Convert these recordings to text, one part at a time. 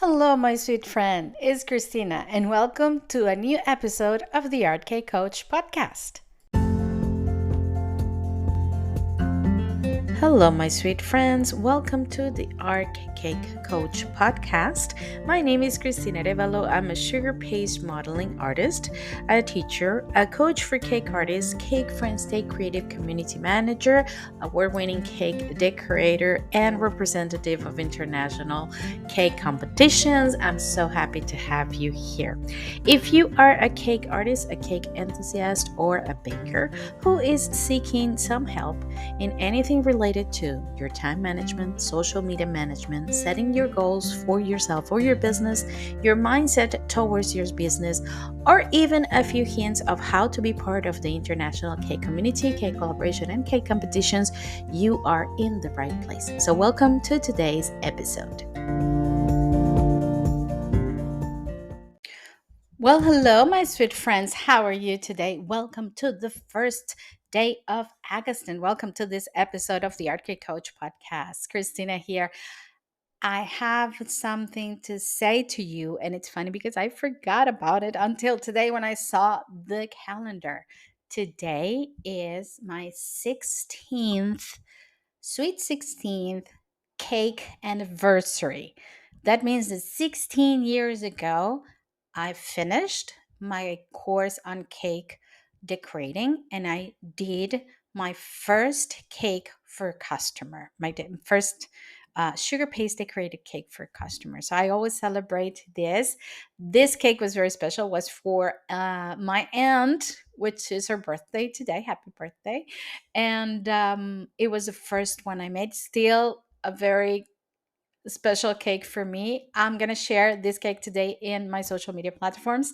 Hello, my sweet friend. It's Christina, and welcome to a new episode of the Art Cake Coach podcast. Hello, my sweet friends. Welcome to the Art Cake Coach podcast. My name is Cristina Revalo. I'm a sugar paste modeling artist, a teacher, a coach for cake artists, Cake Friends Day creative community manager, award-winning cake decorator, and representative of international cake competitions. I'm so happy to have you here. If you are a cake artist, a cake enthusiast, or a baker who is seeking some help in anything related to your time management, social media management, setting your goals for yourself or your business, your mindset towards your business, or even a few hints of how to be part of the international cake community, cake collaboration, and cake competitions, you are in the right place. So welcome to today's episode. Well, hello, my sweet friends. How are you today? Welcome to the first day of August, and welcome to this episode of the Art Cake Coach podcast. Christina here. I have something to say to you, and it's funny because I forgot about it until today when I saw the calendar. Today is my 16th, sweet 16th cake anniversary. That means that 16 years ago, I finished my course on cake decorating and I did my first cake for customer, first sugar paste decorated cake for customers. So I always celebrate this. This cake was very special, was for my aunt, which is her birthday today. Happy birthday. And it was the first one I made. Still a very special cake for me. I'm going to share this cake today in my social media platforms.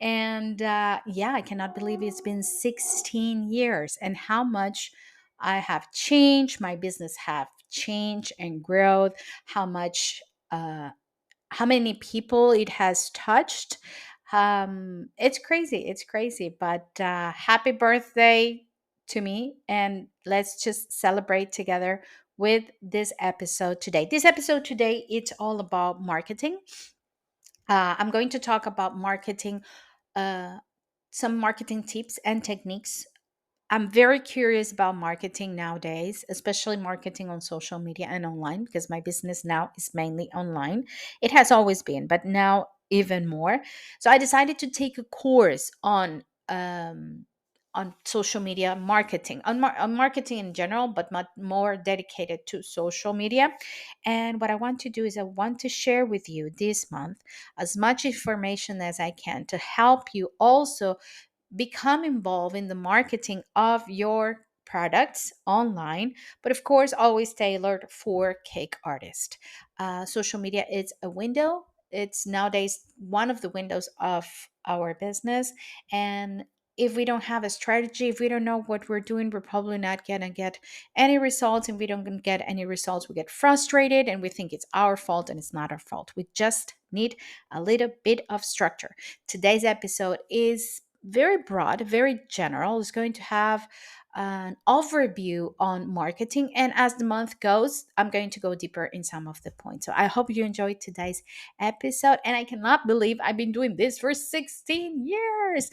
And yeah, I cannot believe it's been 16 years and how much I have changed. My business have changed and grown, how much, how many people it has touched. It's crazy. It's crazy. But happy birthday to me. And let's just celebrate together with this episode today. This episode today, it's all about marketing. I'm going to talk about marketing, uh, some marketing tips and techniques. I'm very curious about marketing nowadays, especially marketing on social media and online, because my business now is mainly online. It has always been, but now even more. So I decided to take a course on social media marketing, on marketing in general, but much more dedicated to social media. And what I want to do is I want to share with you this month as much information as I can to help you also become involved in the marketing of your products online, but of course always tailored for cake artists. Social media is a window. It's nowadays one of the windows of our business. And if we don't have a strategy, if we don't know what we're doing, we're probably not going to get any results. And we don't get any results, we get frustrated and we think it's our fault, and it's not our fault. We just need a little bit of structure. Today's episode is very broad, very general. It's going to have an overview on marketing. And as the month goes, I'm going to go deeper in some of the points. So I hope you enjoyed today's episode. And I cannot believe I've been doing this for 16 years.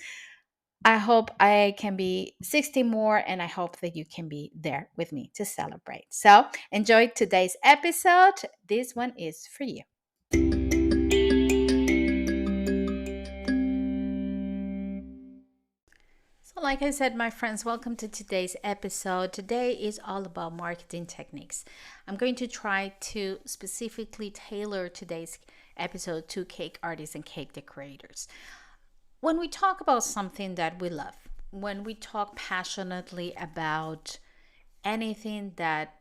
I hope I can be 60 more, and I hope that you can be there with me to celebrate. So enjoy today's episode. This one is for you. So, like I said, my friends, welcome to today's episode. Today is all about marketing techniques. I'm going to try to specifically tailor today's episode to cake artists and cake decorators. When we talk about something that we love, when we talk passionately about anything that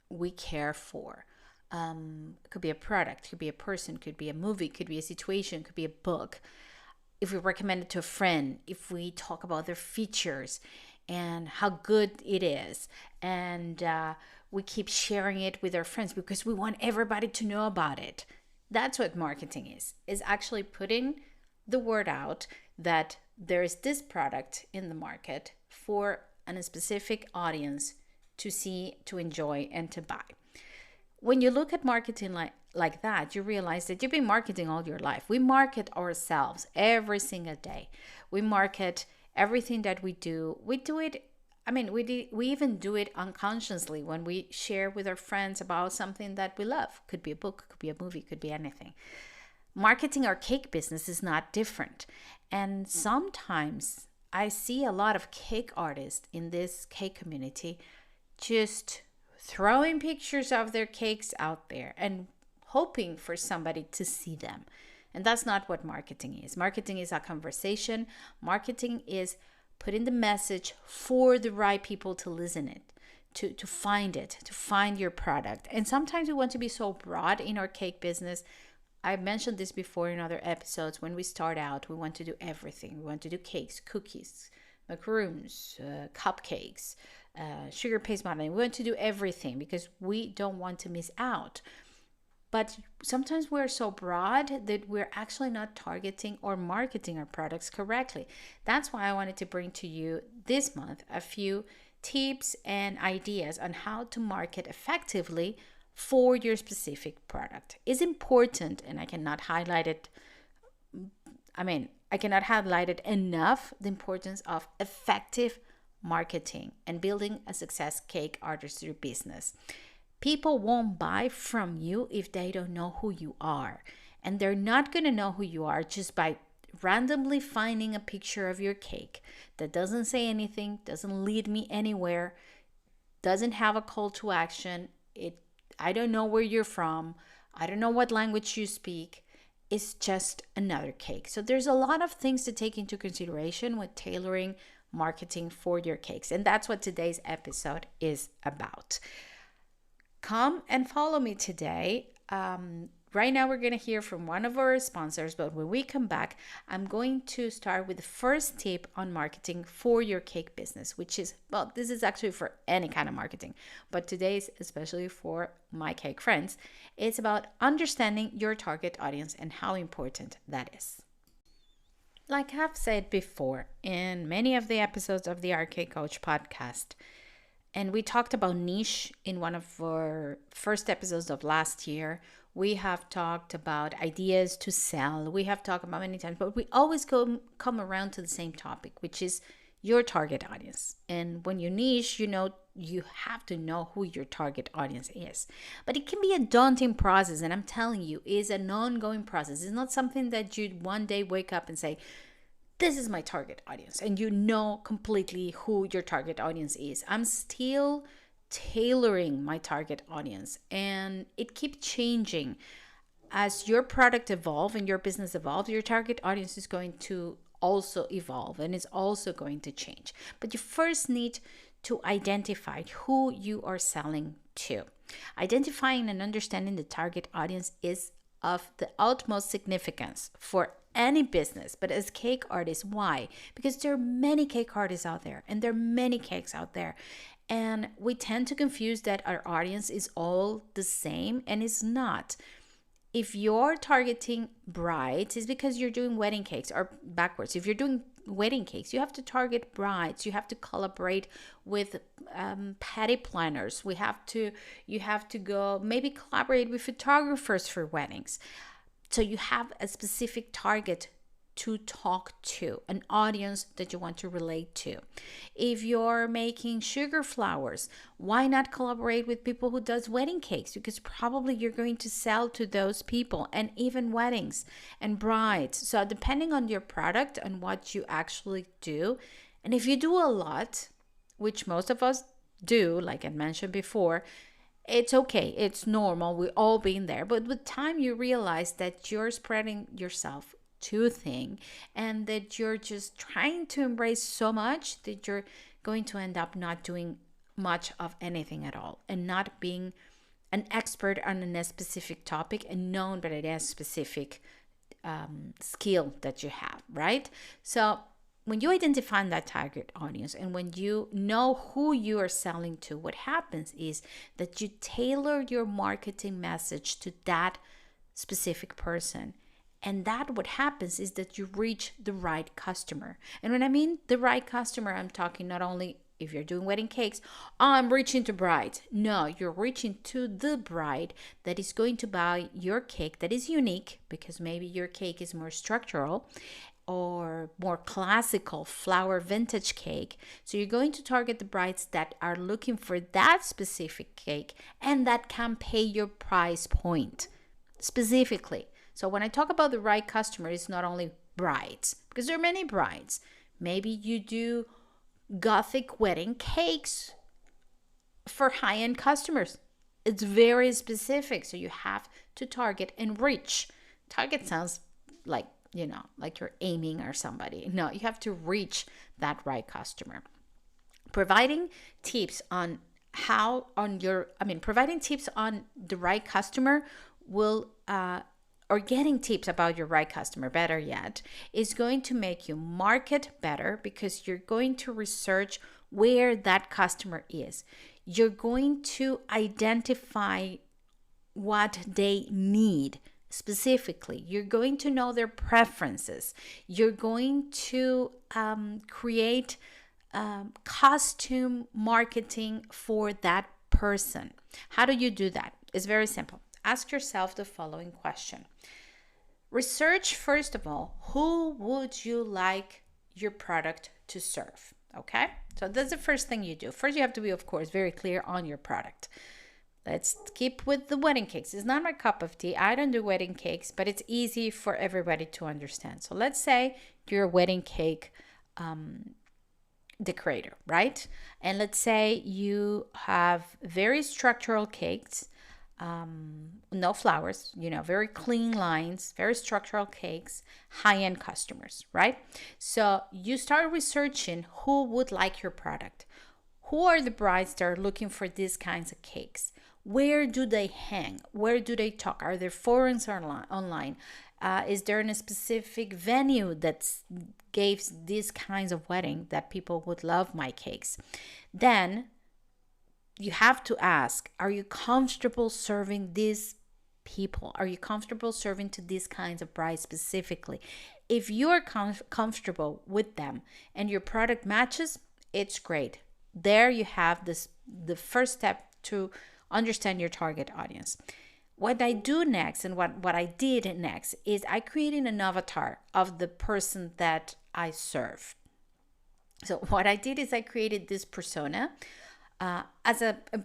we care for, it could be a product, could be a person, could be a movie, could be a situation, could be a book. If we recommend it to a friend, if we talk about their features and how good it is, and we keep sharing it with our friends because we want everybody to know about it. That's what marketing is actually putting the word out that there is this product in the market for a specific audience to see, to enjoy, and to buy. When you look at marketing like that, you realize that you've been marketing all your life. We market ourselves every single day. We market everything that we do. We do it. I mean, we even do it unconsciously when we share with our friends about something that we love. Could be a book, could be a movie, could be anything. Marketing our cake business is not different. And sometimes I see a lot of cake artists in this cake community just throwing pictures of their cakes out there and hoping for somebody to see them. And that's not what marketing is. Marketing is a conversation. Marketing is putting the message for the right people to listen it, to find it, to find your product. And sometimes we want to be so broad in our cake business. I've mentioned this before in other episodes. When we start out, we want to do everything. We want to do cakes, cookies, macaroons, cupcakes, sugar paste modeling. We want to do everything because we don't want to miss out. But sometimes we're so broad that we're actually not targeting or marketing our products correctly. That's why I wanted to bring to you this month a few tips and ideas on how to market effectively for your specific product. It's important, and I cannot highlight it. I cannot highlight it enough, the importance of effective marketing and building a success cake artistry business. People won't buy from you if they don't know who you are. And they're not going to know who you are just by randomly finding a picture of your cake that doesn't say anything, doesn't lead me anywhere, doesn't have a call to action. I don't know where you're from. I don't know what language you speak. It's just another cake. So there's a lot of things to take into consideration when tailoring marketing for your cakes. And that's what today's episode is about. Come and follow me today. Right now, we're going to hear from one of our sponsors, but when we come back, I'm going to start with the first tip on marketing for your cake business, which is, well, this is actually for any kind of marketing, but today's especially for my cake friends. It's about understanding your target audience and how important that is. Like I've said before in many of the episodes of the Art Cake Coach podcast, and we talked about niche in one of our first episodes of last year. We have talked about ideas to sell. We have talked about many times, but we always come around to the same topic, which is your target audience. And when you niche, you have to know who your target audience is. But it can be a daunting process, and I'm telling you, it's an ongoing process. It's not something that you one day wake up and say, this is my target audience, and you know completely who your target audience is. I'm still tailoring my target audience, and it keeps changing. As your product evolves and your business evolves, your target audience is going to also evolve and is also going to change. But you first need to identify who you are selling to. Identifying and understanding the target audience is of the utmost significance for any business, but as cake artists, why? Because there are many cake artists out there and there are many cakes out there. And we tend to confuse that our audience is all the same, and it's not. If you're targeting brides, it's because you're doing wedding cakes, or backwards. If you're doing wedding cakes, you have to target brides. You have to collaborate with party planners. You have to go maybe collaborate with photographers for weddings. So you have a specific target to talk to, an audience that you want to relate to. If you're making sugar flowers, why not collaborate with people who does wedding cakes? Because probably you're going to sell to those people, and even weddings and brides. So depending on your product and what you actually do, and if you do a lot, which most of us do, like I mentioned before, it's okay. It's normal. We've all been there. But with time, you realize that you're spreading yourself too thin, and that you're just trying to embrace so much that you're going to end up not doing much of anything at all, and not being an expert on a specific topic and known by a specific skill that you have, right? So when you identify that target audience and when you know who you are selling to, what happens is that you tailor your marketing message to that specific person. And that what happens is that you reach the right customer. And when I mean the right customer, I'm talking not only if you're doing wedding cakes, I'm reaching to bride. No, you're reaching to the bride that is going to buy your cake that is unique, because maybe your cake is more structural or more classical flower vintage cake. So you're going to target the brides that are looking for that specific cake and that can pay your price point specifically. So when I talk about the right customer, it's not only brides, because there are many brides. Maybe you do gothic wedding cakes for high-end customers. It's very specific, so you have to target and reach. Target sounds like, like you're aiming or somebody. No, you have to reach that right customer. Providing tips on providing tips on the right customer will or getting tips about your right customer, better yet, is going to make you market better, because you're going to research where that customer is. You're going to identify what they need specifically. You're going to know their preferences. You're going to create costume marketing for that person. How do you do that? It's very simple. Ask yourself the following question. Research, first of all, who would you like your product to serve? Okay? So that's the first thing you do. First, you have to be, of course, very clear on your product. Let's keep with the wedding cakes. It's not my cup of tea. I don't do wedding cakes, but it's easy for everybody to understand. So let's say you're a wedding cake decorator, right? And let's say you have very structural cakes, no flowers, very clean lines, very structural cakes, high-end customers, right? So you start researching who would like your product. Who are the brides that are looking for these kinds of cakes? Where do they hang? Where do they talk? Are there forums online? Is there a specific venue that gives these kinds of wedding that people would love my cakes? Then you have to ask, are you comfortable serving these people? Are you comfortable serving to these kinds of brides specifically? If you're comfortable with them and your product matches, it's great. There you have the first step to understand your target audience. What I do next, and what I did next, is I created an avatar of the person that I serve. So what I did is I created this persona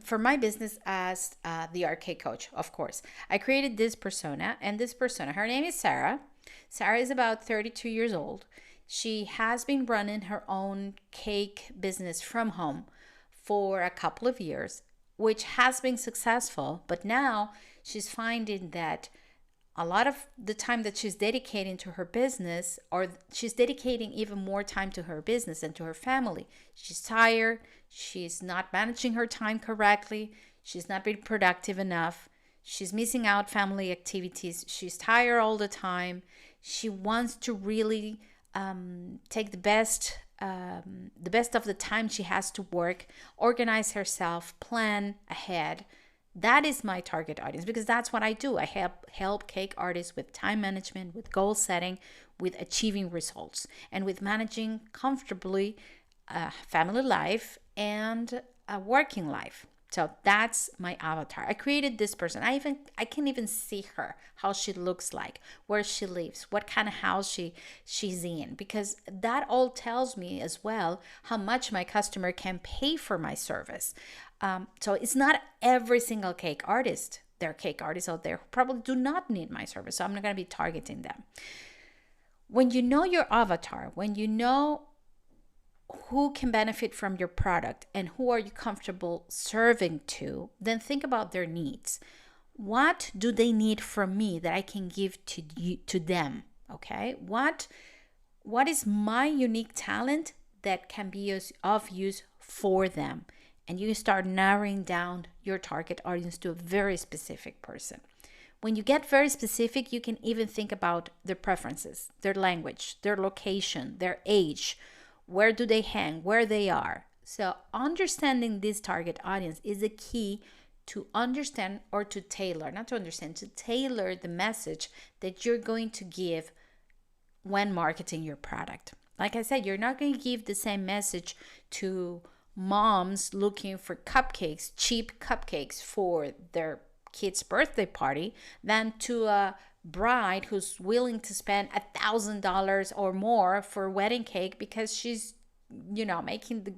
for my business as the art cake coach, of course. I created this persona, and this persona, her name is Sarah. Sarah is about 32 years old. She has been running her own cake business from home for a couple of years, which has been successful, but now she's finding that a lot of the time that she's dedicating to her business, or she's dedicating even more time to her business and to her family, she's tired, she's not managing her time correctly, she's not being productive enough, she's missing out family activities, she's tired all the time. She wants to really take the best of the time she has to work, organize herself, plan ahead. That is my target audience, because that's what I do. I help cake artists with time management, with goal setting, with achieving results, and with managing comfortably a family life and a working life. So that's my avatar. I created this person. I can even see her, how she looks like, where she lives, what kind of house she's in, because that all tells me as well how much my customer can pay for my service. So it's not every single cake artist. There are cake artists out there who probably do not need my service, so I'm not going to be targeting them. When you know your avatar, when you know who can benefit from your product and who are you comfortable serving to, then think about their needs. What do they need from me that I can give to them? Okay, what is my unique talent that can be of use for them? And you start narrowing down your target audience to a very specific person. When you get very specific, you can even think about their preferences, their language, their location, their age, where do they hang, where they are. So understanding this target audience is a key to understand, or to tailor, not to understand, to tailor the message that you're going to give when marketing your product. Like I said, you're not going to give the same message to moms looking for cupcakes, cheap cupcakes for their kid's birthday party, than to a bride who's willing to spend $1,000 or more for a wedding cake because she's, making the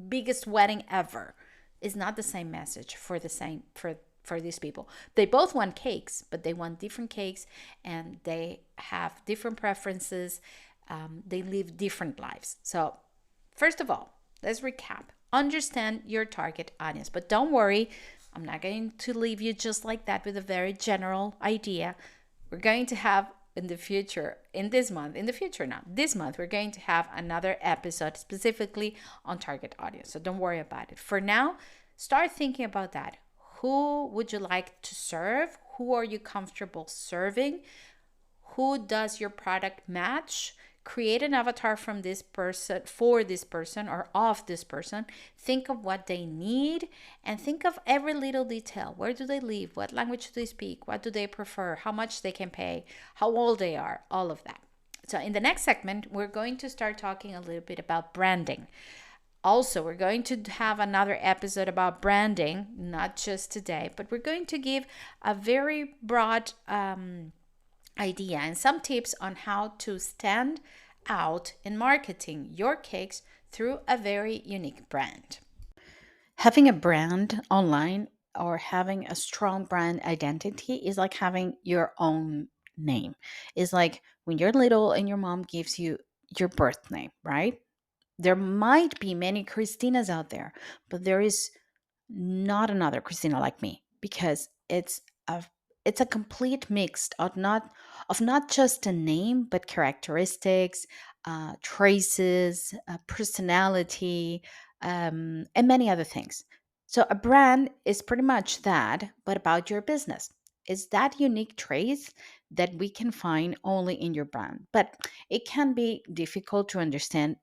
biggest wedding ever. Is not the same message for the same for these people. They both want cakes, but they want different cakes, and they have different preferences. They live different lives. So, first of all, let's recap. Understand your target audience, but don't worry, I'm not going to leave you just like that with a very general idea. We're going to have in the future, in this month, in the future now, this month, we're going to have another episode specifically on target audience. So don't worry about it. For now, start thinking about that. Who would you like to serve? Who are you comfortable serving? Who does your product match? Create an avatar from this person, for this person, or of this person. Think of what they need, and think of every little detail. Where do they live? What language do they speak? What do they prefer? How much they can pay? How old they are? All of that. So in the next segment, we're going to start talking a little bit about branding. Also, we're going to have another episode about branding, not just today, but we're going to give a very broad idea and some tips on how to stand out in marketing your cakes through a very unique brand. Having a brand online or having a strong brand identity is like having your own name. It's like when you're little and your mom gives you your birth name, right? There might be many Christinas out there, but there is not another Christina like me, because a it's a complete mix of not just a name but characteristics, traces, personality, and many other things. So a brand is pretty much that, but about your business. It's that unique trace that we can find only in your brand, but it can be difficult to understand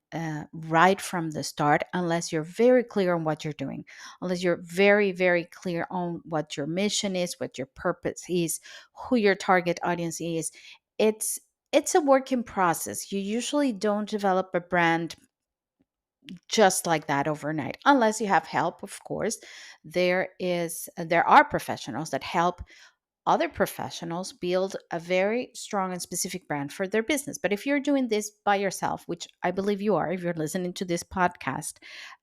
right from the start unless you're very clear on what you're doing, unless you're very, very clear on what your mission is, what your purpose is, who your target audience is. It's it's a work in process. You usually don't develop a brand just like that overnight, unless you have help, of course. There are professionals that help other professionals build a very strong and specific brand for their business. But if you're doing this by yourself, which I believe you are, if you're listening to this podcast,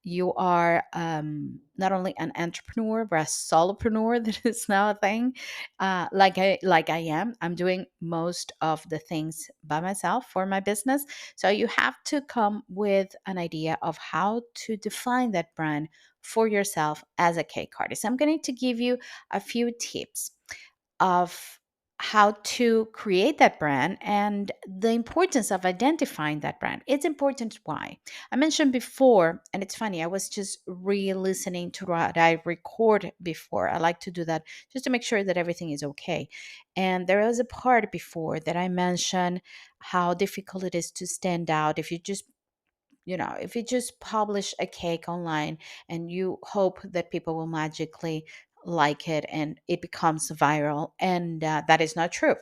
you are not only an entrepreneur but a solopreneur. That is now a thing. Like I am. I'm doing most of the things by myself for my business. So you have to come with an idea of how to define that brand for yourself as a cake artist. I'm going to give you a few tips of how to create that brand and the importance of identifying that brand. It's important. Why? I mentioned before, and it's funny, I was just re listening to what I record before. I like to do that just to make sure that everything is okay. And there was a part before that I mentioned how difficult it is to stand out if you just publish a cake online and you hope that people will magically like it and it becomes viral, and that is not true.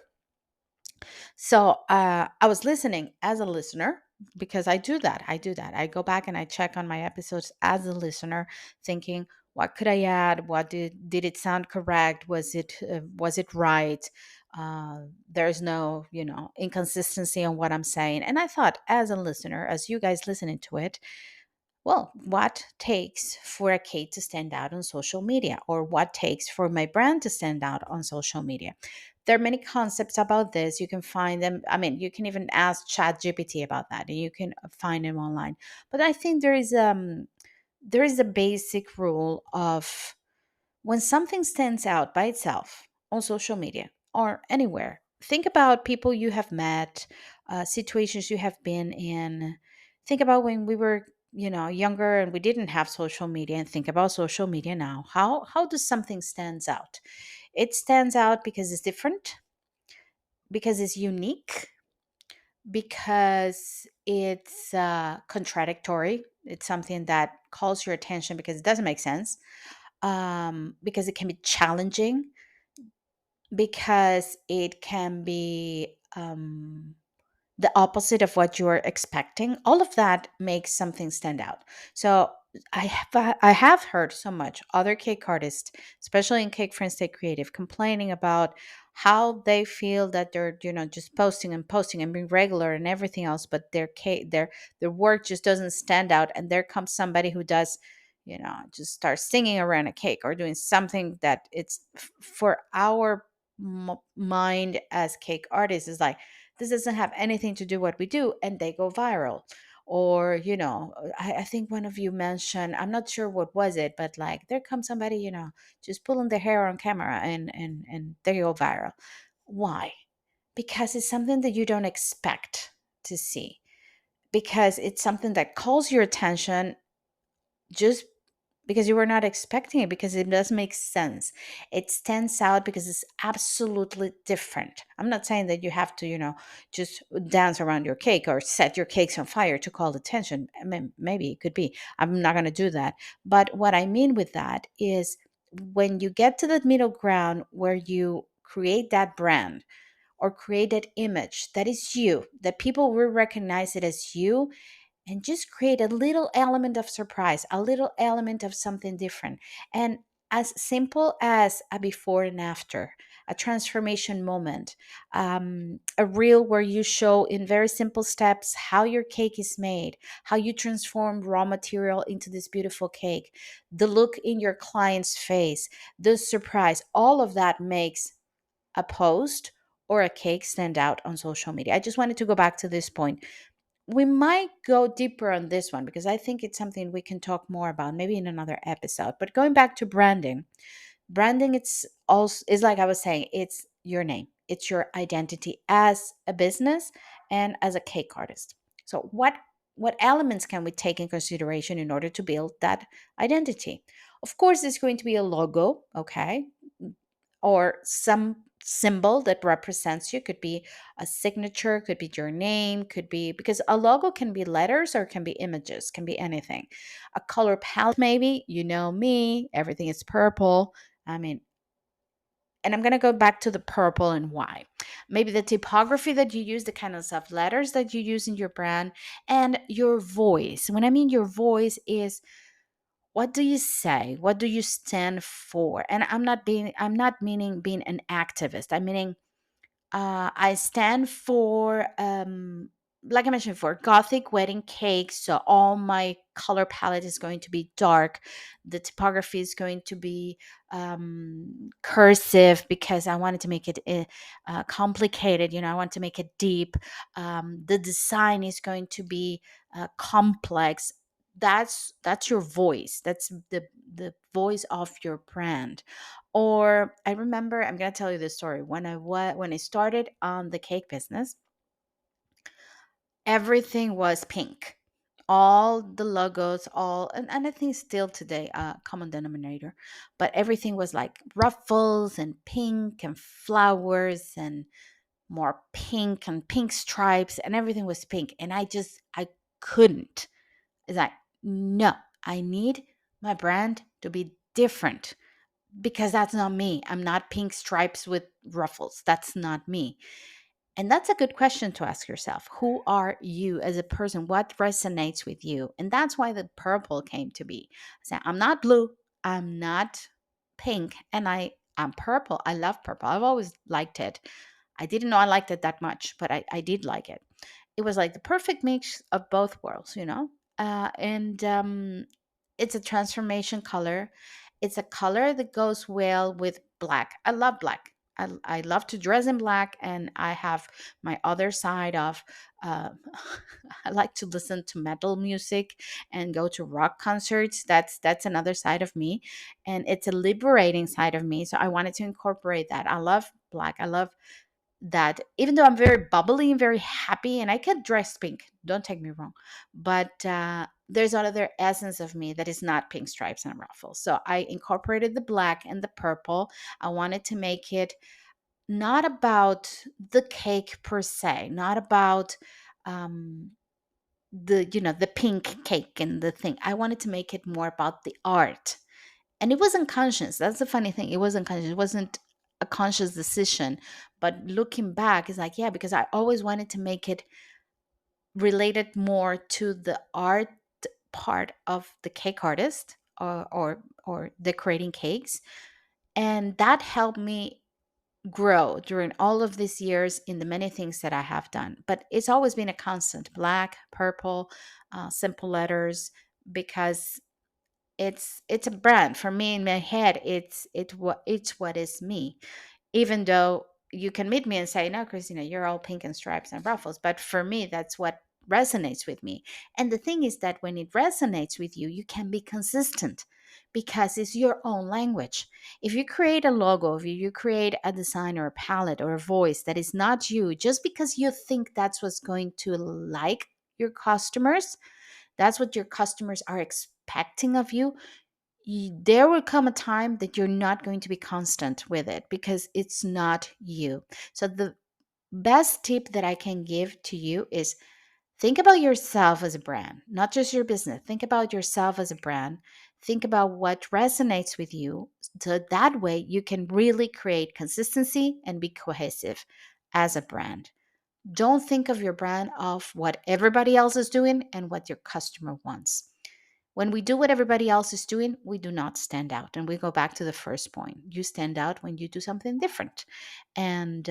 So I was listening as a listener, because I do that. I go back and I check on my episodes as a listener, thinking, what could I add? What did it sound correct? Was it right? There's no inconsistency on what I'm saying. And I thought, as a listener, as you guys listening to it, well, what takes for a cake to stand out on social media, or what takes for my brand to stand out on social media? There are many concepts about this. You can find them. I mean, you can even ask ChatGPT about that, and you can find them online. But I think there is a basic rule of, when something stands out by itself on social media or anywhere, think about people you have met, situations you have been in. Think about when we were, younger and we didn't have social media, and think about social media now. How does something stands out? It stands out because it's different, because it's unique, because it's contradictory. It's something that calls your attention because it doesn't make sense, because it can be challenging, because it can be the opposite of what you are expecting, all of that makes something stand out. So I have heard so much other cake artists, especially in Cake Friends Stay Creative, complaining about how they feel that they're, just posting and posting and being regular and everything else, but their work just doesn't stand out. And there comes somebody who does, just start singing around a cake or doing something that it's for our mind as cake artists is like, this doesn't have anything to do what we do, and they go viral. Or, I think one of you mentioned, I'm not sure what was it, but like there comes somebody, just pulling their hair on camera, and they go viral. Why? Because it's something that you don't expect to see, because it's something that calls your attention just because you were not expecting it, because it does make sense. It stands out because it's absolutely different. I'm not saying that you have to, just dance around your cake or set your cakes on fire to call attention. I mean, maybe it could be. I'm not going to do that. But what I mean with that is when you get to that middle ground where you create that brand or create that image that is you, that people will recognize it as you, and just create a little element of surprise, a little element of something different. And as simple as a before and after, a transformation moment, a reel where you show in very simple steps how your cake is made, how you transform raw material into this beautiful cake, the look in your client's face, the surprise, all of that makes a post or a cake stand out on social media. I just wanted to go back to this point. We might go deeper on this one because I think it's something we can talk more about maybe in another episode. But going back to branding, branding it's also is like I was saying, it's your name. It's your identity as a business and as a cake artist. So what elements can we take in consideration in order to build that identity? Of course, there's going to be a logo, okay? Or some symbol that represents you. Could be a signature, could be your name, could be, because a logo can be letters or can be images, can be anything. A color palette, maybe, me, everything is purple. I mean, and I'm going to go back to the purple and why. Maybe the typography that you use, the kind of letters that you use in your brand, and your voice. When I mean your voice is, what do you say? What do you stand for? And I'm not meaning being an activist. I'm meaning I stand for, like I mentioned before, gothic wedding cake. So all my color palette is going to be dark. The typography is going to be cursive because I wanted to make it complicated. I want to make it deep. The design is going to be complex. That's your voice. That's the voice of your brand. Or I remember, I'm going to tell you this story. When I started on the cake business, everything was pink. All the logos, and I think still today, common denominator, but everything was like ruffles and pink and flowers and more pink and pink stripes, and everything was pink. And I couldn't. It's like, no, I need my brand to be different because that's not me. I'm not pink stripes with ruffles. That's not me. And that's a good question to ask yourself. Who are you as a person? What resonates with you? And that's why the purple came to be. So I'm not blue, I'm not pink, and I'm purple. I love purple. I've always liked it. I didn't know I liked it that much, but I did like it. It was like the perfect mix of both worlds. And it's a transformation color. It's a color that goes well with black. I love black. I love to dress in black, and I have my other side of, uh, I like to listen to metal music and go to rock concerts. That's another side of me, and it's a liberating side of me. So I wanted to incorporate that. I love black. I love that, even though I'm very bubbly and very happy and I can dress pink, don't take me wrong, but there's another essence of me that is not pink stripes and ruffles. So I incorporated the black and the purple. I wanted to make it not about the cake per se, not about um, the pink cake and the thing. I wanted to make it more about the art. And it wasn't conscious. That's the funny thing. It wasn't conscious. It wasn't. a conscious decision. But looking back, it's like, yeah, because I always wanted to make it related more to the art part of the cake artist, or decorating cakes. And that helped me grow during all of these years in the many things that I have done. But it's always been a constant: black, purple, simple letters, because it's a brand for me. In my head, it's what is me. Even though you can meet me and say, no, Christina, you're all pink and stripes and ruffles, but for me, that's what resonates with me. And the thing is that when it resonates with you, you can be consistent because it's your own language. If you create a logo, if you create a design or a palette or a voice that is not you, just because you think that's what's going to like your customers, that's what your customers are expecting of you, there will come a time that you're not going to be constant with it because it's not you. So, the best tip that I can give to you is think about yourself as a brand, not just your business. Think about yourself as a brand. Think about what resonates with you. So that way you can really create consistency and be cohesive as a brand. Don't think of your brand of what everybody else is doing and what your customer wants. When we do what everybody else is doing, we do not stand out. And we go back to the first point. You stand out when you do something different. And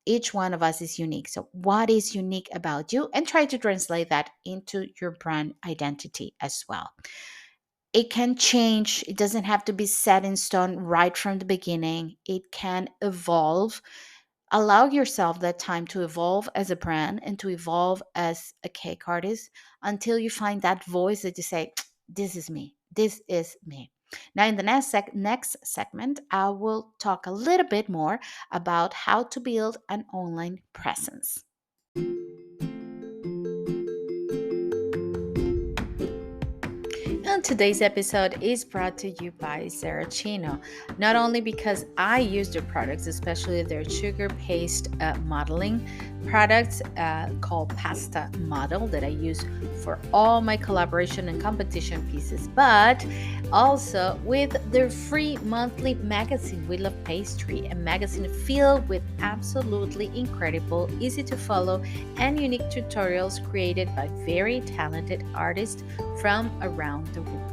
each one of us is unique. So, what is unique about you? And try to translate that into your brand identity as well. It can change, it doesn't have to be set in stone right from the beginning. It can evolve. Allow yourself that time to evolve as a brand and to evolve as a cake artist until you find that voice that you say, this is me. This is me. Now, in the next segment, I will talk a little bit more about how to build an online presence. And today's episode is brought to you by Saracino. Not only because I use their products, especially their sugar paste modeling products called Pasta Model that I use for all my collaboration and competition pieces, but also with their free monthly magazine, We Love Pastry, a magazine filled with absolutely incredible, easy to follow, and unique tutorials created by very talented artists from around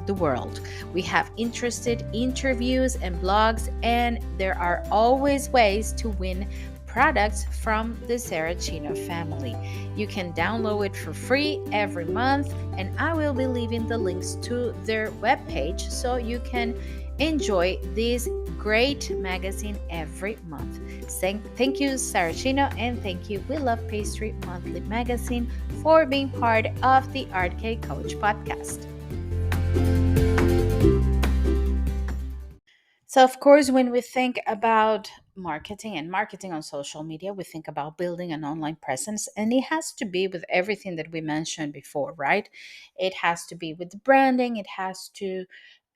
the world. We have interested interviews and blogs, and there are always ways to win products from the Saracino family. You can download it for free every month, and I will be leaving the links to their webpage so you can enjoy this great magazine every month. Thank you, Saracino, and thank you, We Love Pastry Monthly Magazine, for being part of the Art Cake Coach podcast. So, of course, when we think about marketing and marketing on social media, we think about building an online presence, and it has to be with everything that we mentioned before, right? It has to be with the branding, it has to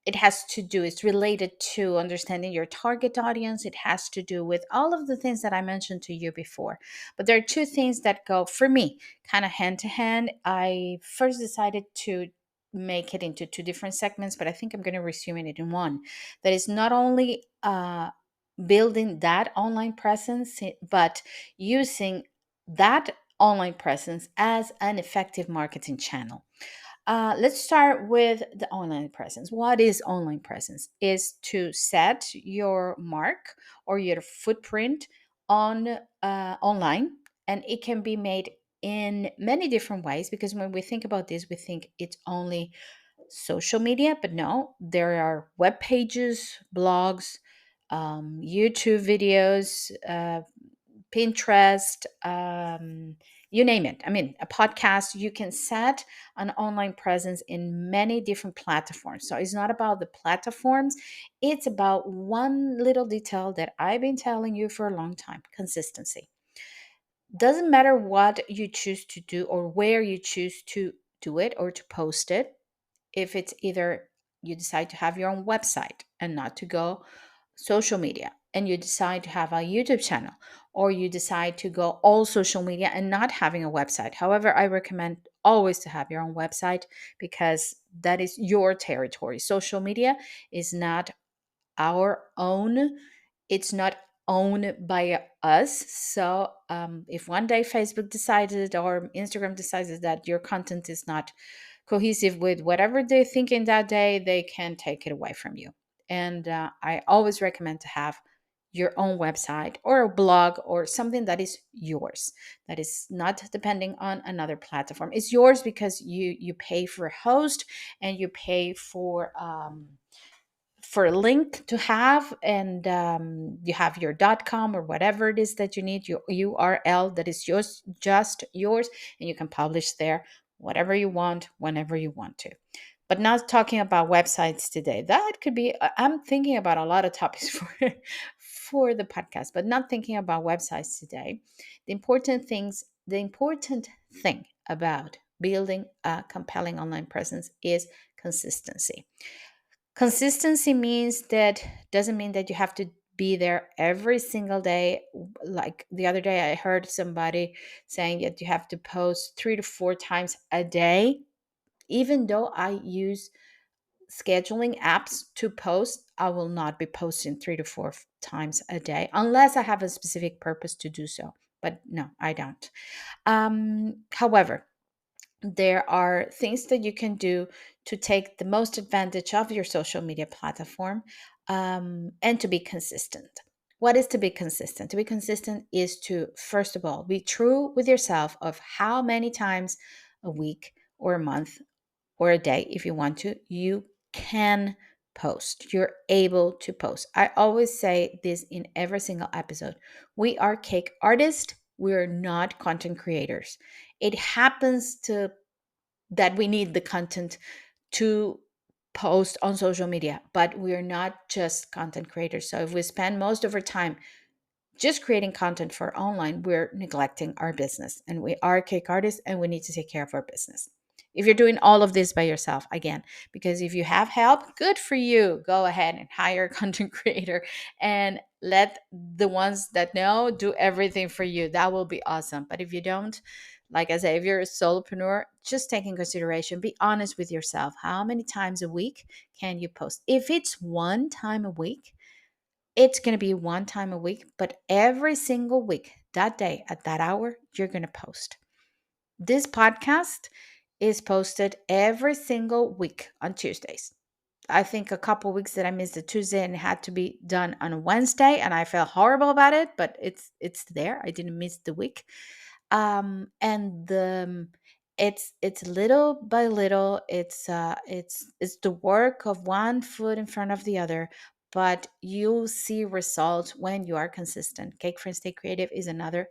do, it's related to understanding your target audience. It has to do with all of the things that I mentioned to you before. But there are two things that go for me kind of hand to hand. I first decided to make it into two different segments, but I think I'm going to resume it in one that is not only building that online presence, but using that online presence as an effective marketing channel. Let's start with the online presence. What is online presence? Is to set your mark or your footprint on online, and it can be made in many different ways. Because when we think about this, we think it's only social media, but no, there are web pages, blogs, YouTube videos, Pinterest, you name it. I mean, a podcast, you can set an online presence in many different platforms. So it's not about the platforms, it's about one little detail that I've been telling you for a long time: consistency. Doesn't matter what you choose to do or where you choose to do it or to post it. If it's either you decide to have your own website and not to go social media, and you decide to have a YouTube channel, or you decide to go all social media and not having a website. However, I recommend always to have your own website because that is your territory. Social media is not our own. It's not owned by us. So if one day Facebook decided or Instagram decides that your content is not cohesive with whatever they're thinking that day, they can take it away from you. And I always recommend to have your own website or a blog or something that is yours, that is not depending on another platform. It's yours because you pay for a host, and you pay for a link to have, and you have your .com or whatever it is that you need, your URL that is yours, just yours, and you can publish there whatever you want whenever you want to. But not talking about websites today. That could be, I'm thinking about a lot of topics for the podcast, but not thinking about websites today. The important thing about building a compelling online presence is consistency. Consistency means that doesn't mean that you have to be there every single day. Like the other day, I heard somebody saying that you have to post 3 to 4 times a day. Even though I use scheduling apps to post, I will not be posting 3 to 4 times a day unless I have a specific purpose to do so. But no, I don't. However, there are things that you can do to take the most advantage of your social media platform, and to be consistent. What is to be consistent? To be consistent is to, first of all, be true with yourself of how many times a week or a month or a day, if you want to, you can post. You're able to post. I always say this in every single episode. We are cake artists. We're not content creators. It happens to that we need the content to post on social media, but we're not just content creators. So if we spend most of our time just creating content for online, we're neglecting our business. And we are cake artists, and we need to take care of our business. If you're doing all of this by yourself, again, because if you have help, good for you. Go ahead and hire a content creator and let the ones that know do everything for you. That will be awesome. But if you don't, like I say, if you're a solopreneur, just take in consideration, be honest with yourself. How many times a week can you post? If it's one time a week, it's going to be one time a week, but every single week, that day, at that hour, you're going to post. This podcast is posted every single week on Tuesdays. I think a couple weeks that I missed a Tuesday and it had to be done on a Wednesday, and I felt horrible about it, but it's there. I didn't miss the week. And it's little by little. It's the work of one foot in front of the other, but you'll see results when you are consistent. Cake Friends Stay Creative is another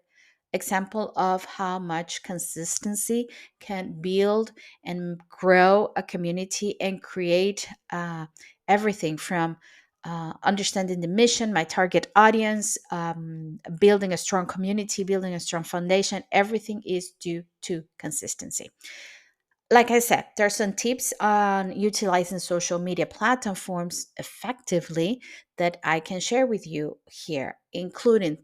example of how much consistency can build and grow a community and create everything from understanding the mission, my target audience, building a strong community, building a strong foundation. Everything is due to consistency. Like I said, there are some tips on utilizing social media platforms effectively that I can share with you here, including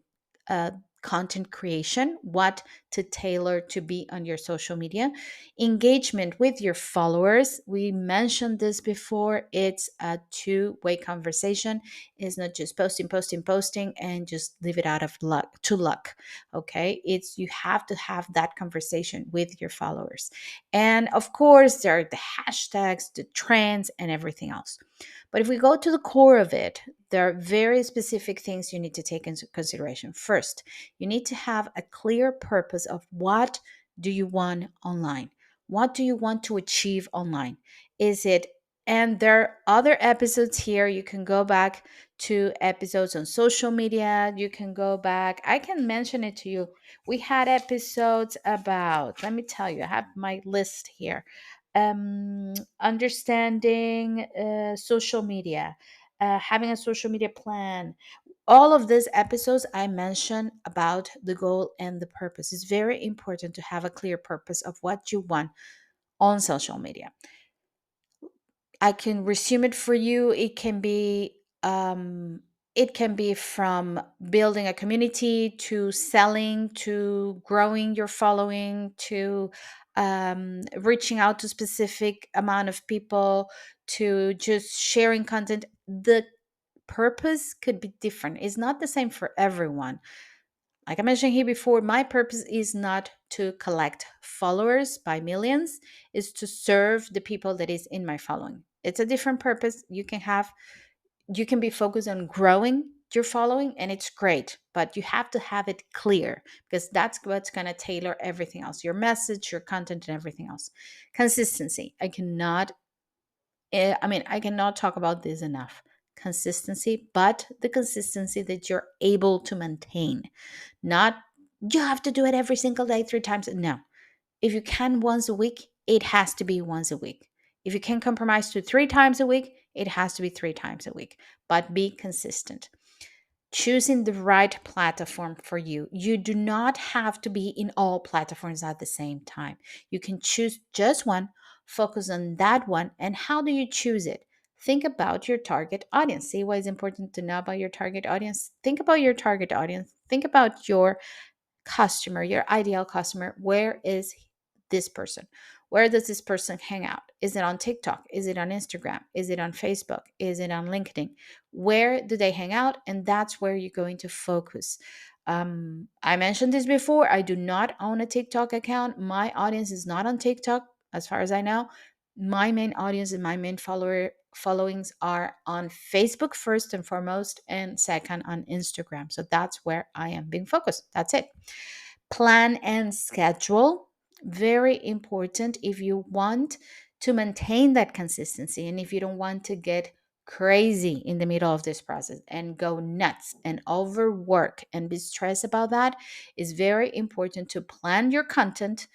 uh, content creation, what to tailor to be on your social media, engagement with your followers. We mentioned this before. It's a two-way conversation. It's not just posting, posting, posting, and just leave it out of luck to luck. Okay, it's you have to have that conversation with your followers. And of course, there are the hashtags, the trends, and everything else. But if we go to the core of it, there are very specific things you need to take into consideration. First, you need to have a clear purpose of what do you want online? What do you want to achieve online? Is it, and there are other episodes here. You can go back to episodes on social media. You can go back. I can mention it to you. We had episodes about, let me tell you, I have my list here. Understanding social media, having a social media plan. All of these episodes I mentioned about the goal and the purpose. It's very important to have a clear purpose of what you want on social media. I can resume it for you. It can be from building a community to selling to growing your following to reaching out to specific amount of people to just sharing content. The purpose could be different. It's not the same for everyone. Like I mentioned here before, my purpose is not to collect followers by millions, is to serve the people that is in my following. It's a different purpose. You can be focused on growing your following, and it's great, but you have to have it clear, because that's what's going to tailor everything else, your message, your content, and everything else. Consistency. I cannot talk about this enough. Consistency, but the consistency that you're able to maintain. Not you have to do it every single day, 3 times. No. If you can once a week, it has to be once a week. If you can compromise to 3 times a week, it has to be 3 times a week. But be consistent. Choosing the right platform for you. You do not have to be in all platforms at the same time. You can choose just one, focus on that one. And how do you choose it? Think about your target audience. See why it's important to know about your target audience? Think about your target audience. Think about your customer, your ideal customer. Where is this person? Where does this person hang out? Is it on TikTok? Is it on Instagram? Is it on Facebook? Is it on LinkedIn? Where do they hang out? And that's where you're going to focus. I mentioned this before. I do not own a TikTok account. My audience is not on TikTok, as far as I know. My main audience and my main followings are on Facebook first and foremost, and second on Instagram. So that's where I am being focused. That's it. Plan and schedule. Very important if you want to maintain that consistency, and if you don't want to get crazy in the middle of this process and go nuts and overwork and be stressed about that. It's very important to plan your content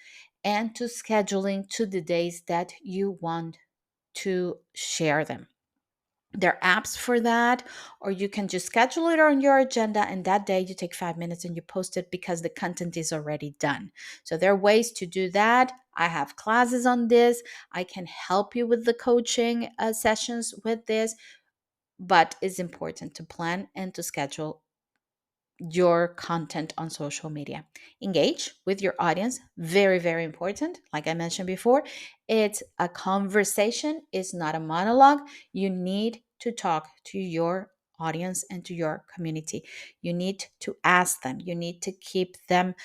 and to scheduling to the days that you want to share them. There are apps for that, or you can just schedule it on your agenda, and that day you take 5 minutes and you post it because the content is already done. So there are ways to do that. I have classes on this. I can help you with the coaching sessions with this, but it's important to plan and to schedule your content on social media. Engage with your audience. Very, very important. Like I mentioned before, it's a conversation, it's not a monologue. You need to talk to your audience and to your community. You need to ask them, you need to keep them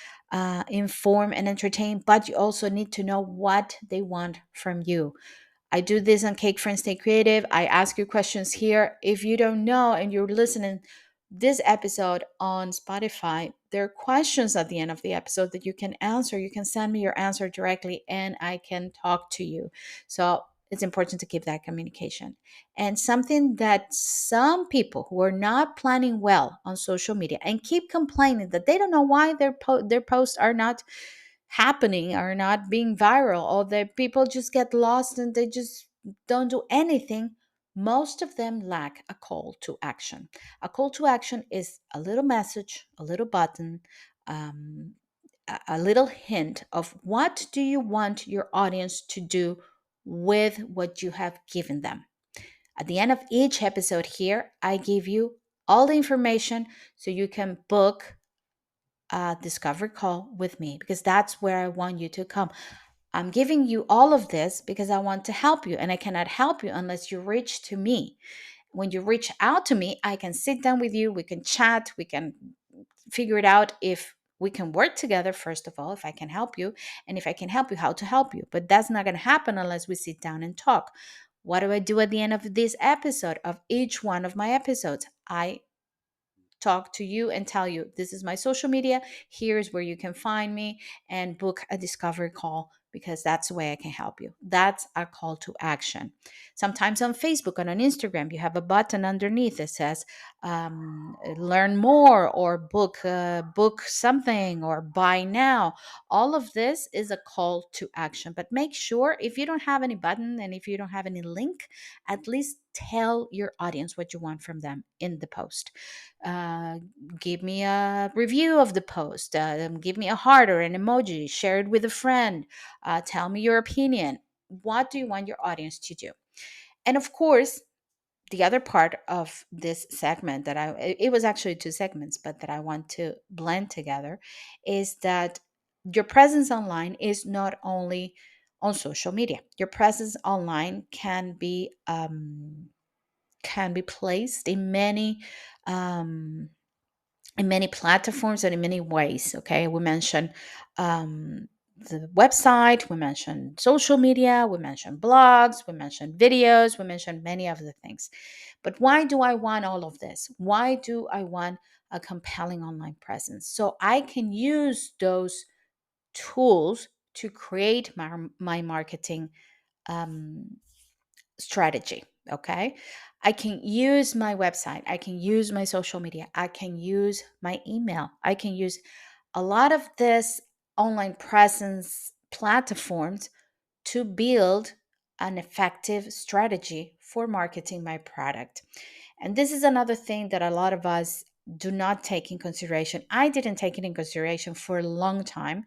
informed and entertained, but you also need to know what they want from you. I do this on Cake Friends Stay Creative. I ask you questions here. If you don't know and you're listening this episode on Spotify, there are questions at the end of the episode that you can answer. You can send me your answer directly and I can talk to you. So it's important to keep that communication. And something that some people who are not planning well on social media and keep complaining that they don't know why their posts are not happening, are not being viral, or that people just get lost and they just don't do anything. Most of them lack a call to action. A call to action is a little message, a little button, um, a little hint of what do you want your audience to do with what you have given them. At the end of each episode here, I give you all the information so you can book a discovery call with me, because that's where I want you to come. I'm giving you all of this because I want to help you, and I cannot help you unless you reach to me. When you reach out to me, I can sit down with you, we can chat, we can figure it out if we can work together, first of all, if I can help you, and if I can help you, how to help you. But that's not going to happen unless we sit down and talk. What do I do at the end of this episode, of each one of my episodes? I talk to you and tell you, this is my social media, here's where you can find me, and book a discovery call, because that's the way I can help you. That's a call to action. Sometimes on Facebook and on Instagram, you have a button underneath that says learn more, or book something, or buy now. All of this is a call to action, but make sure, if you don't have any button and if you don't have any link, at least tell your audience what you want from them in the post. uh, Give me a review of the post, give me a heart or an emoji, share it with a friend, tell me your opinion. What do you want your audience to do? And of course, the other part of this segment that it was actually two segments, but that I want to blend together, is that your presence online is not only on social media. Your presence online can be can be placed um, in many platforms and in many ways. Okay, we mentioned the website, we mentioned social media, we mentioned blogs, we mentioned videos, we mentioned many of the things. But why do I want all of this? Why do I want a compelling online presence? So I can use those tools to create my marketing um, strategy. Okay. I can use my website. I can use my social media. I can use my email. I can use a lot of this online presence platforms to build an effective strategy for marketing my product. And this is another thing that a lot of us do not take in consideration. I didn't take it in consideration for a long time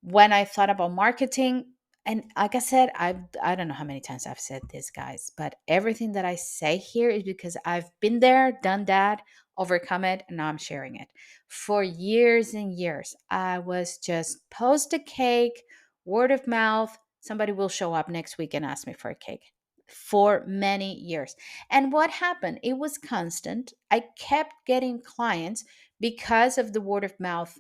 when I thought about marketing. And like I said, I don't know how many times I've said this, guys, but everything that I say here is because I've been there, done that, overcome it, and now I'm sharing it. For years and years, I was just post a cake, word of mouth. Somebody will show up next week and ask me for a cake for many years. And what happened? It was constant. I kept getting clients because of the word of mouth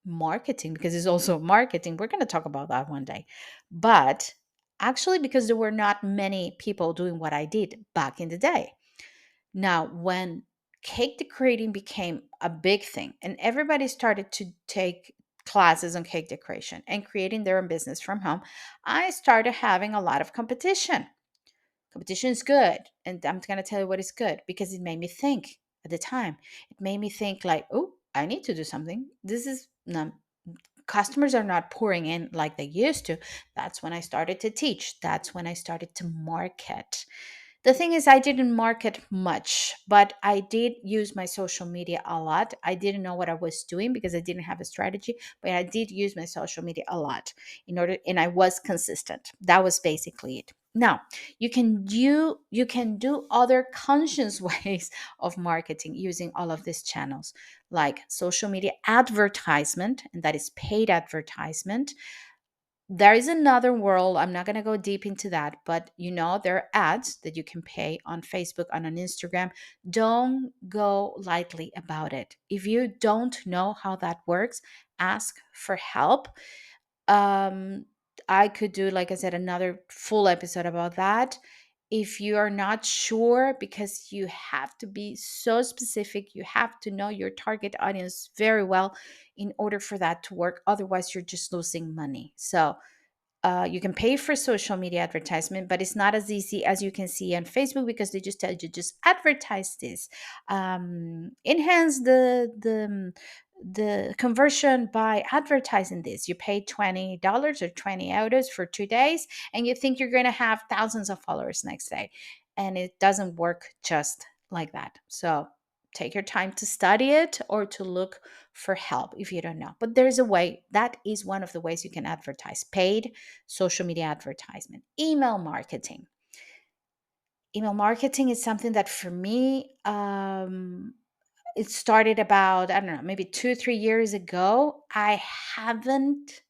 marketing, because it's also marketing. We're going to talk about that one day. But actually, because there were not many people doing what I did back in the day. Now, when cake decorating became a big thing and everybody started to take classes on cake decoration and creating their own business from home, I started having a lot of competition. Competition is good. And I'm going to tell you what is good, because it made me think at the time. It made me think like, oh, I need to do something. This is no, customers are not pouring in like they used to. That's when I started to teach. That's when I started to market. The thing is, I didn't market much, but I did use my social media a lot. I didn't know what I was doing because I didn't have a strategy, but I did use my social media a lot and I was consistent. That was basically it. Now, you can do other conscious ways of marketing using all of these channels, like social media advertisement, and that is paid advertisement. There is another world. I'm not going to go deep into that, but there are ads that you can pay on Facebook and on Instagram. Don't go lightly about it. If you don't know how that works, ask for help. um I could do, like I said, another full episode about that. If you are not sure, because you have to be so specific, you have to know your target audience very well in order for that to work. Otherwise, you're just losing money. So you can pay for social media advertisement, but it's not as easy as you can see on Facebook, because they just tell you just advertise this, enhance the conversion by advertising this. You pay $20 or 20 euros for 2 days, and you think you're going to have thousands of followers next day, and it doesn't work just like that. So take your time to study it or to look for help if you don't know. But there's a way. That is one of the ways you can advertise: paid social media advertisement. Email marketing. Email marketing is something that for me, it started about, I don't know, maybe 2 3 years ago. I haven't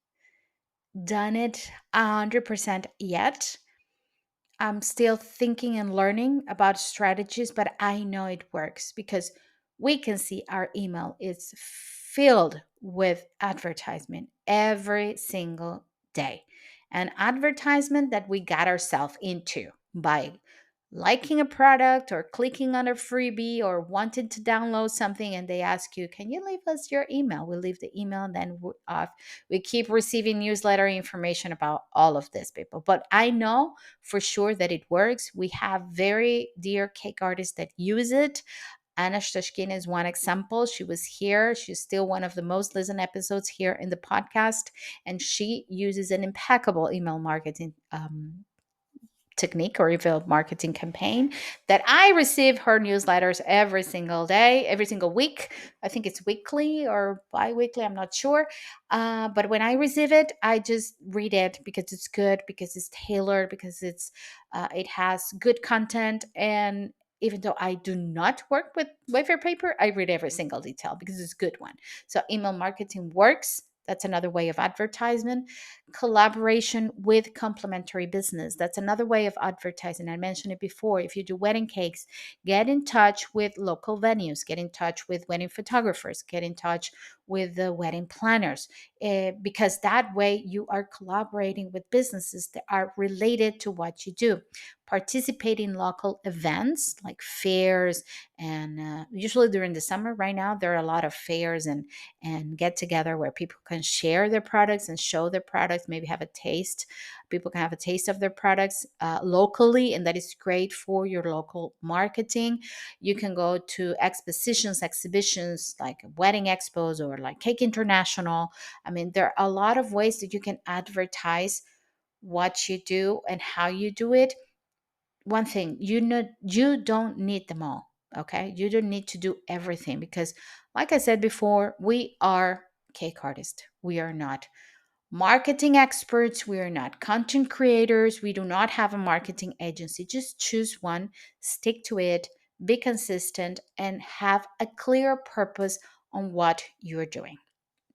done it 100% yet. I'm still thinking and learning about strategies, but I know it works because we can see our email is filled with advertisement every single day. An advertisement that we got ourselves into by liking a product or clicking on a freebie or wanting to download something, and they ask you, can you leave us your email? We leave the email, and then we keep receiving newsletter information about all of this, people. But I know for sure that it works. We have very dear cake artists that use it. Anna Stashkin is one example. She was here. She's still one of the most listened episodes here in the podcast, and she uses an impeccable email marketing technique or email marketing campaign that I receive her newsletters every single day, every single week. I think it's weekly or bi-weekly, I'm not sure. But when I receive it, I just read it because it's good, because it's tailored, because it has good content. And even though I do not work with wafer paper, I read every single detail because it's a good one. So email marketing works. That's another way of advertisement. Collaboration with complementary business. That's another way of advertising. I mentioned it before. If you do wedding cakes, get in touch with local venues, get in touch with wedding photographers, get in touch with the wedding planners, because that way you are collaborating with businesses that are related to what you do. Participate in local events like fairs, and usually during the summer right now there are a lot of fairs and get together where people can share their products and show their products, maybe have a taste. People can have a taste of their products locally, and that is great for your local marketing. You can go to exhibitions like wedding expos or like Cake International. I mean, there are a lot of ways that you can advertise what you do and how you do it. One thing, you don't need them all. Okay, you don't need to do everything, because like I said before, we are cake artists. We are not marketing experts, we are not content creators, we do not have a marketing agency. Just choose one, stick to it, be consistent, and have a clear purpose on what you're doing.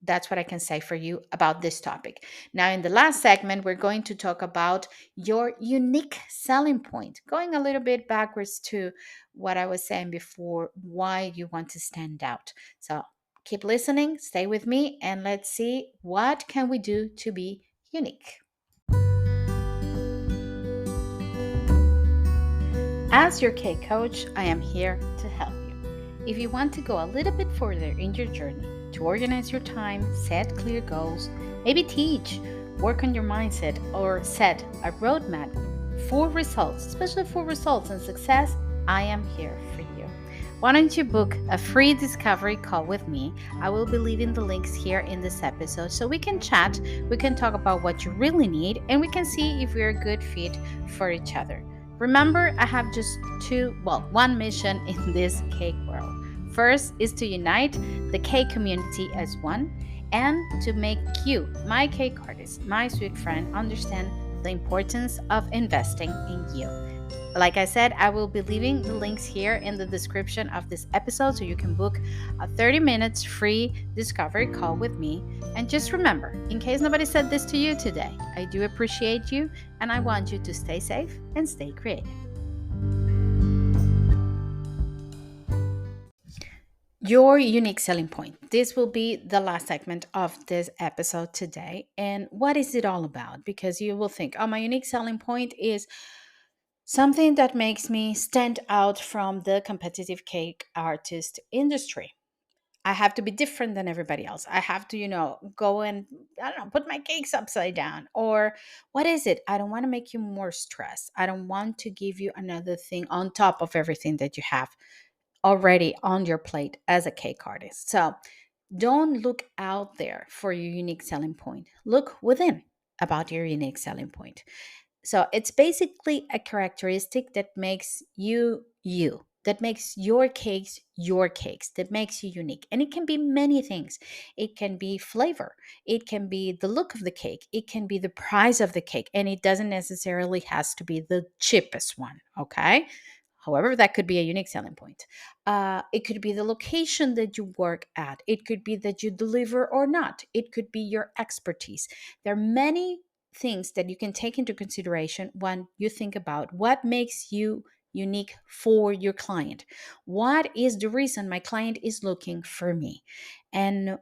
That's what I can say for you about this topic. Now, in the last segment, we're going to talk about your unique selling point, going a little bit backwards to what I was saying before, why you want to stand out. So keep listening, stay with me, and let's see what can we do to be unique. As your K coach, I am here to help you. If you want to go a little bit further in your journey, to organize your time, set clear goals, maybe teach, work on your mindset, or set a roadmap for results, especially for results and success, I am here for you. Why don't you book a free discovery call with me? I will be leaving the links here in this episode so we can chat, we can talk about what you really need, and we can see if we're a good fit for each other. Remember, I have just one mission in this cake world. First is to unite the cake community as one, and to make you, my cake artist, my sweet friend, understand the importance of investing in you. Like I said, I will be leaving the links here in the description of this episode so you can book a 30 minutes free discovery call with me. And just remember, in case nobody said this to you today, I do appreciate you, and I want you to stay safe and stay creative. Your unique selling point. This will be the last segment of this episode today. And what is it all about? Because you will think, oh, my unique selling point is something that makes me stand out from the competitive cake artist industry. I have to be different than everybody else. I have to, go and, I don't know, put my cakes upside down. Or what is it? I don't want to make you more stressed. I don't want to give you another thing on top of everything that you have already on your plate as a cake artist. So don't look out there for your unique selling point. Look within about your unique selling point. So it's basically a characteristic that makes you you, that makes your cakes, that makes you unique. And it can be many things. It can be flavor, it can be the look of the cake, it can be the price of the cake, and it doesn't necessarily has to be the cheapest one, okay? However, that could be a unique selling point. It could be the location that you work at. It could be that you deliver or not. It could be your expertise. There are many things that you can take into consideration when you think about what makes you unique for your client. What is the reason my client is looking for me? And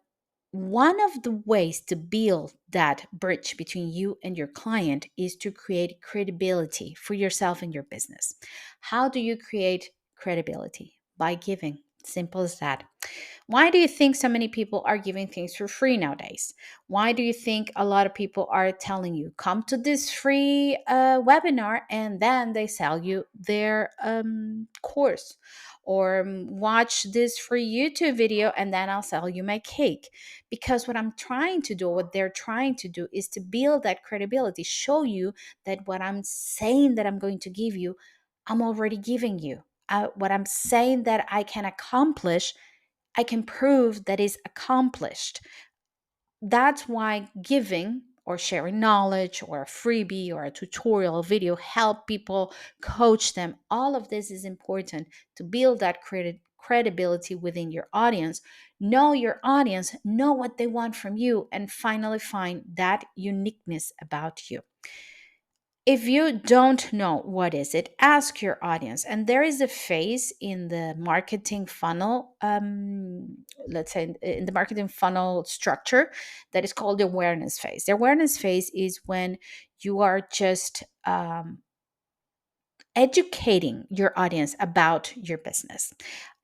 one of the ways to build that bridge between you and your client is to create credibility for yourself and your business. How do you create credibility? By giving. Simple as that. Why do you think so many people are giving things for free nowadays? Why do you think a lot of people are telling you, come to this free webinar, and then they sell you their course? Or watch this free YouTube video and then I'll sell you my cake. Because what I'm trying to do, what they're trying to do, is to build that credibility, show you that what I'm saying that I'm going to give you, I'm already giving you. What I'm saying that I can accomplish, I can prove that is accomplished. That's why giving or sharing knowledge or a freebie or a tutorial video help people, coach them. All of this is important to build that credibility within your audience, know your audience, know what they want from you, and finally find that uniqueness about you. If you don't know what is it, ask your audience. And there is a phase in the marketing funnel, let's say in the marketing funnel structure, that is called the awareness phase. The awareness phase is when you are just educating your audience about your business.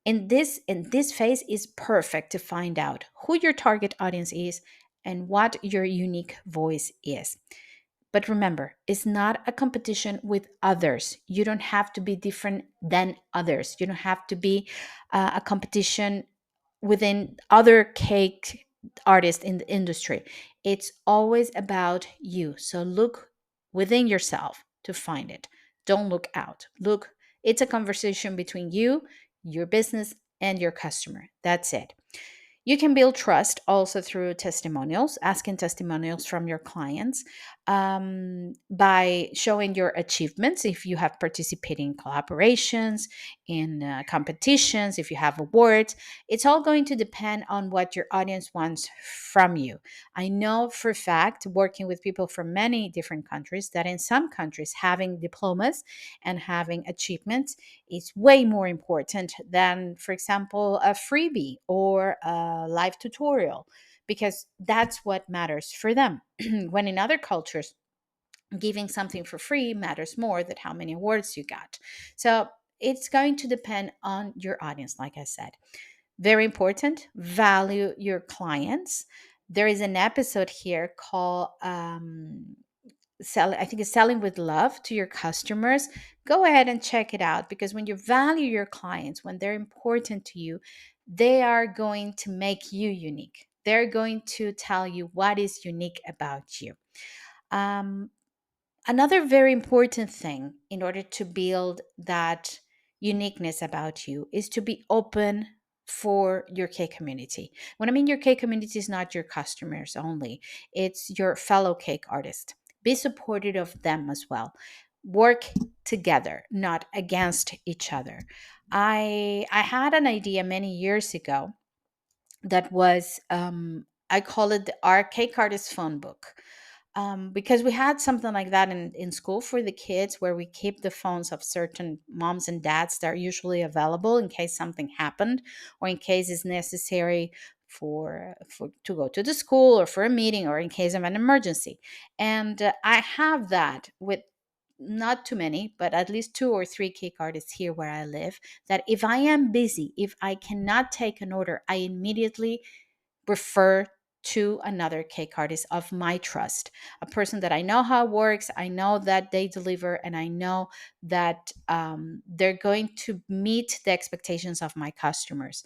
In this phase is perfect to find out who your target audience is and what your unique voice is. But remember, it's not a competition with others. You don't have to be different than others. You don't have to be a competition within other cake artists in the industry. It's always about you. So look within yourself to find it. Don't look out. Look, it's a conversation between you, your business, and your customer. That's it. You can build trust also through testimonials, asking testimonials from your clients, by showing your achievements. If you have participated in collaborations, in competitions, if you have awards, it's all going to depend on what your audience wants from you. I know for a fact, working with people from many different countries, that in some countries, having diplomas and having achievements is way more important than, for example, a freebie or a live tutorial, because that's what matters for them. When in other cultures, giving something for free matters more than how many awards you got. So it's going to depend on your audience, like I said. Very important, value your clients. There is an episode here called I think it's selling with love to your customers. Go ahead and check it out, because when you value your clients, when they're important to you, they are going to make you unique. They're going to tell you what is unique about you. um, Another very important thing in order to build that uniqueness about you is to be open for your K community. When I mean your K community, is not your customers only, it's your fellow cake artists. Be supportive of them as well. Work together, not against each other. I had an idea many years ago that was, I call it the our cake artist phone book, because we had something like that in school for the kids, where we keep the phones of certain moms and dads that are usually available in case something happened, or in case it's necessary for to go to the school, or for a meeting, or in case of an emergency. And I have that with not too many, but at least two or three cake artists here where I live, that if I am busy, if I cannot take an order, I immediately refer to another cake artist of my trust, a person that I know how it works, I know that they deliver, and I know that they're going to meet the expectations of my customers.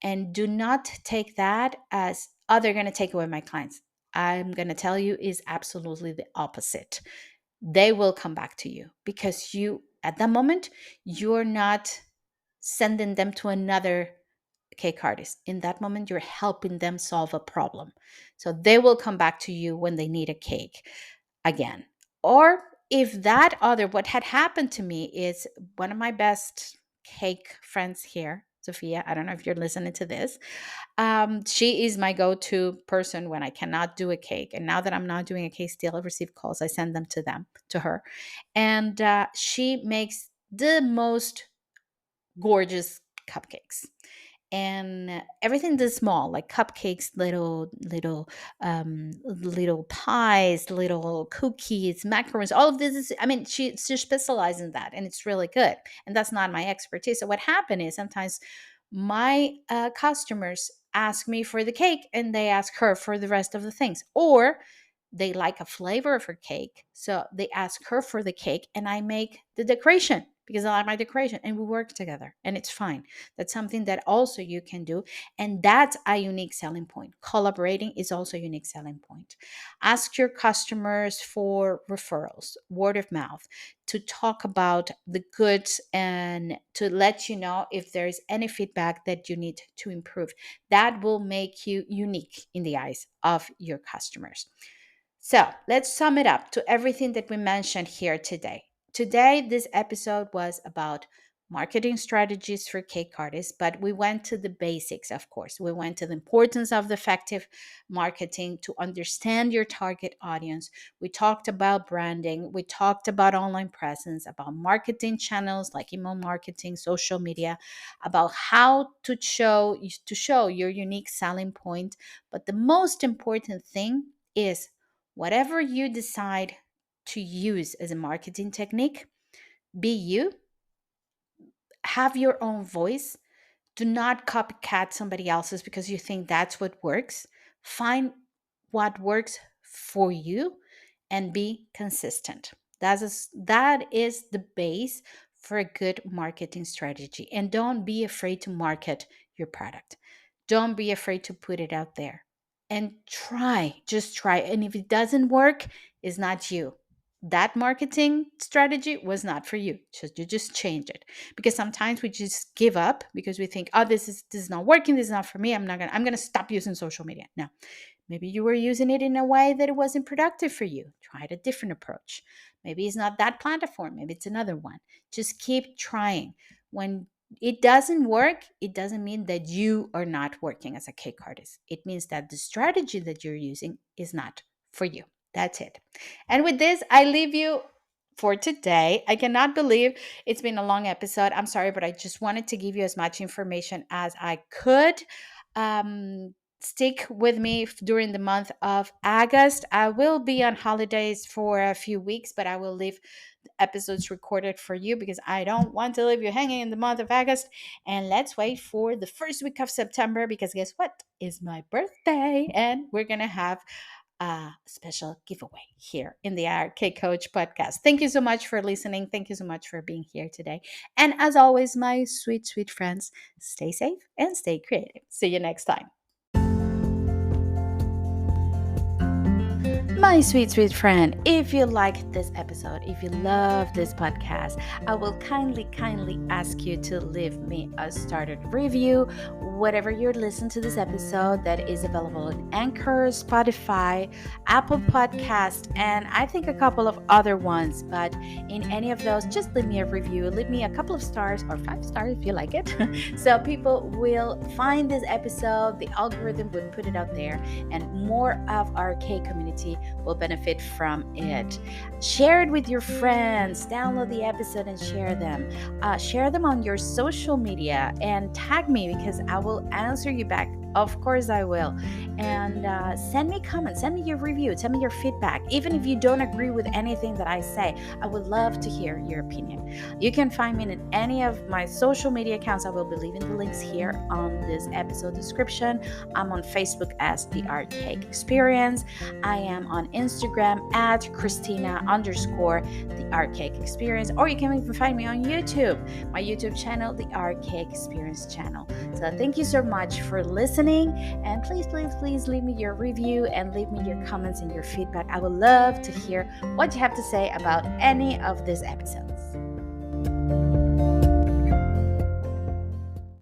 And do not take that as, oh, they're going to take away my clients. I'm going to tell you is absolutely the opposite. They will come back to you, because you, at that moment, you're not sending them to another cake artist. In that moment, you're helping them solve a problem. So they will come back to you when they need a cake again. Or if that other, what had happened to me is, one of my best cake friends here, Sophia, I don't know if you're listening to this. She is my go-to person when I cannot do a cake. And now that I'm not doing a cake, still I receive calls. I send them to her. And she makes the most gorgeous cupcakes, and everything this small, like cupcakes, little pies, little cookies, macarons, all of this is, I mean, she specializes in that, and it's really good. And that's not my expertise. So what happened is, sometimes my customers ask me for the cake, and they ask her for the rest of the things, or they like a flavor of her cake, so they ask her for the cake, and I make the decoration because I like my decoration, and we work together, and it's fine. That's something that also you can do, and that's a unique selling point. Collaborating is also a unique selling point. Ask your customers for referrals, word of mouth, to talk about the goods and to let you know if there's any feedback that you need to improve. That will make you unique in the eyes of your customers. So let's sum it up to everything that we mentioned here today. Today, this episode was about marketing strategies for cake artists, but we went to the basics, of course. We went to the importance of the effective marketing to understand your target audience. We talked about branding. We talked about online presence, about marketing channels like email marketing, social media, about how to show your unique selling point. But the most important thing is whatever you decide to use as a marketing technique, be you, have your own voice. Do not copycat somebody else's because you think that's what works. Find what works for you and be consistent. That is the base for a good marketing strategy. And don't be afraid to market your product. Don't be afraid to put it out there. And just try. And if it doesn't work, it's not you. That marketing strategy was not for you. You just change it. Because sometimes we just give up because we think, oh, this is not working, this is not for me. I'm gonna stop using social media. No. Maybe you were using it in a way that it wasn't productive for you. Try a different approach. Maybe it's not that platform, maybe it's another one. Just keep trying. When it doesn't work, it doesn't mean that you are not working as a cake artist. It means that the strategy that you're using is not for you. That's it. And with this, I leave you for today. I cannot believe it's been a long episode. I'm sorry, but I just wanted to give you as much information as I could. Stick with me during the month of August. I will be on holidays for a few weeks, but I will leave episodes recorded for you because I don't want to leave you hanging in the month of August. And let's wait for the first week of September because guess what? It's my birthday and we're going to have a special giveaway here in the RK Coach podcast. Thank you so much for listening. Thank you so much for being here today. And as always, my sweet, sweet friends, stay safe and stay creative. See you next time. My sweet, sweet friend, if you liked this episode, if you love this podcast, I will kindly ask you to leave me a started review, whatever you're listening to this episode that is available on Anchor, Spotify, Apple Podcast, and I think a couple of other ones. But in any of those, just leave me a review. Leave me a couple of stars or 5 stars if you like it. So people will find this episode, the algorithm would put it out there, and more of our K community will benefit from it. Share it with your friends. Download the episode and share them. Share them on your social media and tag me because I will answer you back. Of course I will. And send me comments, send me your review, send me your feedback. Even if you don't agree with anything that I say, I would love to hear your opinion. You can find me in any of my social media accounts. I will be leaving the links here on this episode description. I'm on Facebook as The Art Cake Experience. I am on Instagram at Christina_The Art Cake Experience. Or you can even find me on YouTube, my YouTube channel, The Art Cake Experience channel. So thank you so much for listening. And please leave me your review and leave me your comments and your feedback. I would love to hear what you have to say about any of this episode.